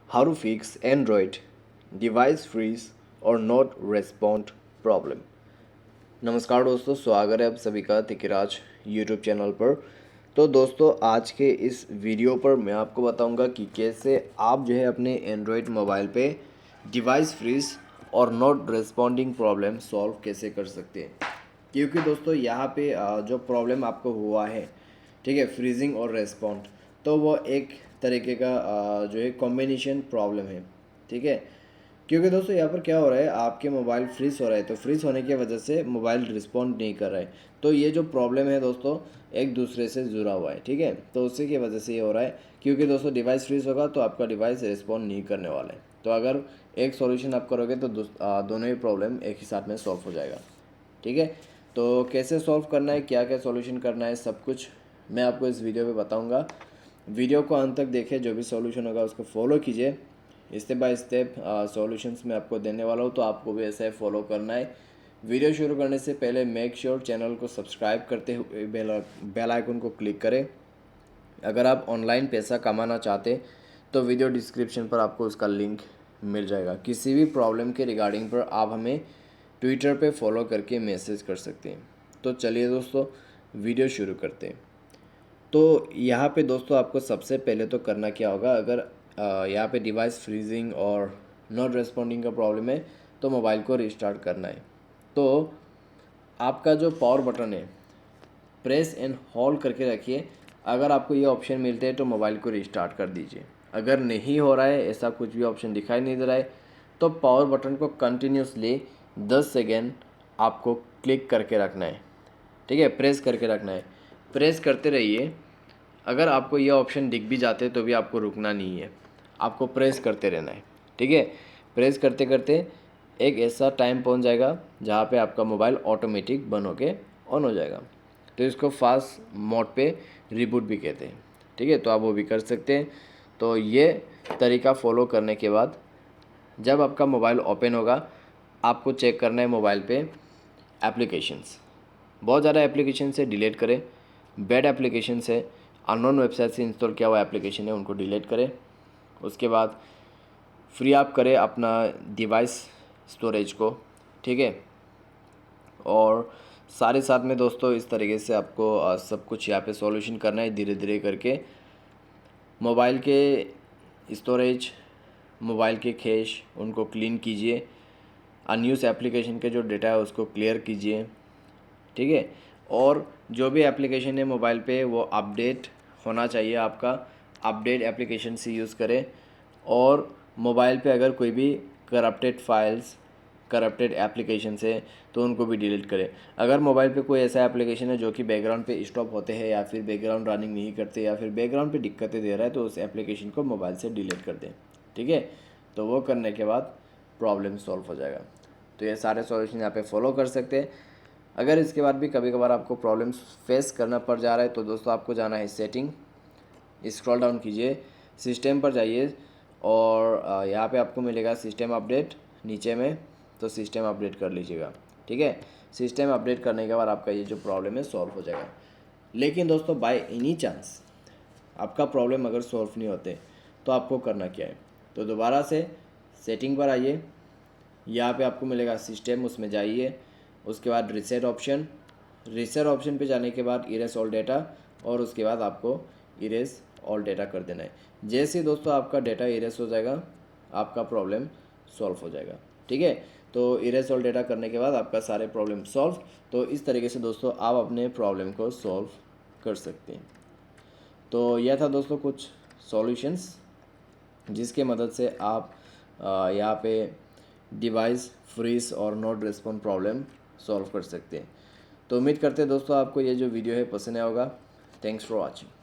How to fix Android device freeze और not respond problem. नमस्कार दोस्तों, स्वागत है आप सभी का तिकिराज यूट्यूब चैनल पर। तो दोस्तों, आज के इस वीडियो पर मैं आपको बताऊंगा कि कैसे आप जो है अपने एंड्रॉयड मोबाइल पे डिवाइस फ्रीज और नॉट रिस्पॉन्डिंग प्रॉब्लम सॉल्व कैसे कर सकते हैं। क्योंकि दोस्तों यहाँ पे जो प्रॉब्लम आपको हुआ है, ठीक है, फ्रीजिंग और रेस्पॉन्ड, तो वो एक तरीके का जो है कॉम्बिनेशन प्रॉब्लम है, ठीक है। क्योंकि दोस्तों यहाँ पर क्या हो रहा है, आपके मोबाइल फ्रीज हो रहा है, तो फ्रीज होने की वजह से मोबाइल रिस्पॉन्ड नहीं कर रहा है। तो ये जो प्रॉब्लम है दोस्तों, एक दूसरे से जुड़ा हुआ है, ठीक है। तो उसी की वजह से ये हो रहा है, क्योंकि दोस्तों डिवाइस फ्रीज होगा तो आपका डिवाइस रिस्पॉन्ड नहीं करने वाला है। तो अगर एक सॉल्यूशन आप करोगे तो दोनों ही प्रॉब्लम एक ही साथ में सॉल्व हो जाएगा, ठीक है। तो कैसे सॉल्व करना है, क्या क्या सॉल्यूशन करना है, सब कुछ मैं आपको इस वीडियो पे बताऊंगा। वीडियो को अंत तक देखें, जो भी सॉल्यूशन होगा उसको फॉलो कीजिए। स्टेप बाय स्टेप सॉल्यूशंस मैं आपको देने वाला हूँ, तो आपको भी ऐसा ही फॉलो करना है। वीडियो शुरू करने से पहले मेक श्योर चैनल को सब्सक्राइब करते हुए बेल आइकन को क्लिक करें। अगर आप ऑनलाइन पैसा कमाना चाहते तो वीडियो डिस्क्रिप्शन पर आपको उसका लिंक मिल जाएगा। किसी भी प्रॉब्लम के रिगार्डिंग पर आप हमें ट्विटर पे फॉलो करके मैसेज कर सकते हैं। तो चलिए दोस्तों, वीडियो शुरू करते हैं। तो यहाँ पे दोस्तों आपको सबसे पहले तो करना क्या होगा, अगर यहाँ पे डिवाइस फ्रीजिंग और नॉट रेस्पॉन्डिंग का प्रॉब्लम है तो मोबाइल को रिस्टार्ट करना है। तो आपका जो पावर बटन है, प्रेस एंड होल्ड करके रखिए। अगर आपको ये ऑप्शन मिलते हैं तो मोबाइल को रिस्टार्ट कर दीजिए। अगर नहीं हो रहा है, ऐसा कुछ भी ऑप्शन दिखाई नहीं दे रहा है, तो पावर बटन को कंटिन्यूसली 10 सेकेंड आपको क्लिक करके रखना है, ठीक है, प्रेस करके रखना है। प्रेस करते रहिए। अगर आपको ये ऑप्शन दिख भी जाते तो भी आपको रुकना नहीं है, आपको प्रेस करते रहना है, ठीक है। प्रेस करते करते एक ऐसा टाइम पहुंच जाएगा जहाँ पे आपका मोबाइल ऑटोमेटिक बंद होके ऑन हो जाएगा। तो इसको फास्ट मोड पे रिबूट भी कहते हैं, ठीक है। तो आप वो भी कर सकते हैं। तो ये तरीका फॉलो करने के बाद जब आपका मोबाइल ओपन होगा, आपको चेक करना है मोबाइल पे एप्लीकेशंस। बहुत ज़्यादा एप्लीकेशन से डिलीट करें। बैड एप्लीकेशन है, अननोन वेबसाइट से इंस्टॉल किया हुआ एप्लीकेशन है, उनको डिलीट करें। उसके बाद फ्री अप करें अपना डिवाइस स्टोरेज को, ठीक है। और सारे साथ में दोस्तों इस तरीके से आपको सब कुछ यहाँ पे सॉल्यूशन करना है, धीरे धीरे करके। मोबाइल के स्टोरेज, मोबाइल के कैश, उनको क्लीन कीजिए। अनयूज एप्लीकेशन के जो डेटा है उसको क्लियर कीजिए, ठीक है। और जो भी एप्लीकेशन है मोबाइल पे वो अपडेट होना चाहिए आपका। अपडेट एप्लीकेशन से यूज़ करें। और मोबाइल पे अगर कोई भी करप्टेड फाइल्स, करप्टेड एप्लीकेशन है तो उनको भी डिलीट करें। अगर मोबाइल पे कोई ऐसा एप्लीकेशन है जो कि बैकग्राउंड पे स्टॉप होते हैं या फिर बैकग्राउंड रनिंग नहीं करते या फिर बैकग्राउंड पे दिक्कतें दे रहा है, तो उस एप्लीकेशन को मोबाइल से डिलीट कर दें, ठीक है। तो वो करने के बाद प्रॉब्लम सॉल्व हो जाएगा। तो ये सारे सॉल्यूशन यहाँ पे फॉलो कर सकते हैं। अगर इसके बाद भी कभी कभार आपको प्रॉब्लम्स फेस करना पड़ जा रहा है तो दोस्तों आपको जाना है सेटिंग, स्क्रॉल डाउन कीजिए, सिस्टम पर जाइए और यहाँ पे आपको मिलेगा सिस्टम अपडेट नीचे में, तो सिस्टम अपडेट कर लीजिएगा, ठीक है। सिस्टम अपडेट करने के बाद आपका ये जो प्रॉब्लम है सॉल्व हो जाएगा। लेकिन दोस्तों बाय एनी चांस आपका प्रॉब्लम अगर सॉल्व नहीं होते तो आपको करना क्या है, तो दोबारा से सेटिंग पर आइए। यहाँ पे आपको मिलेगा सिस्टम, उसमें जाइए। उसके बाद रीसेट ऑप्शन पे जाने के बाद इरेज ऑल डेटा, और उसके बाद आपको इरेज ऑल डेटा कर देना है। जैसे ही दोस्तों आपका डेटा इरेज हो जाएगा, आपका प्रॉब्लम सॉल्व हो जाएगा, ठीक है। तो इरेज ऑल डेटा करने के बाद आपका सारे प्रॉब्लम सॉल्व। तो इस तरीके से दोस्तों आप अपने प्रॉब्लम को सॉल्व कर सकते हैं। तो यह था दोस्तों कुछ सॉल्यूशंस जिसके मदद से आप यहाँ पे डिवाइस फ्रीज और नॉट रिस्पॉन्ड प्रॉब्लम सॉल्व कर सकते हैं। तो उम्मीद करते हैं दोस्तों आपको ये जो वीडियो है पसंद आया होगा। Thanks for watching.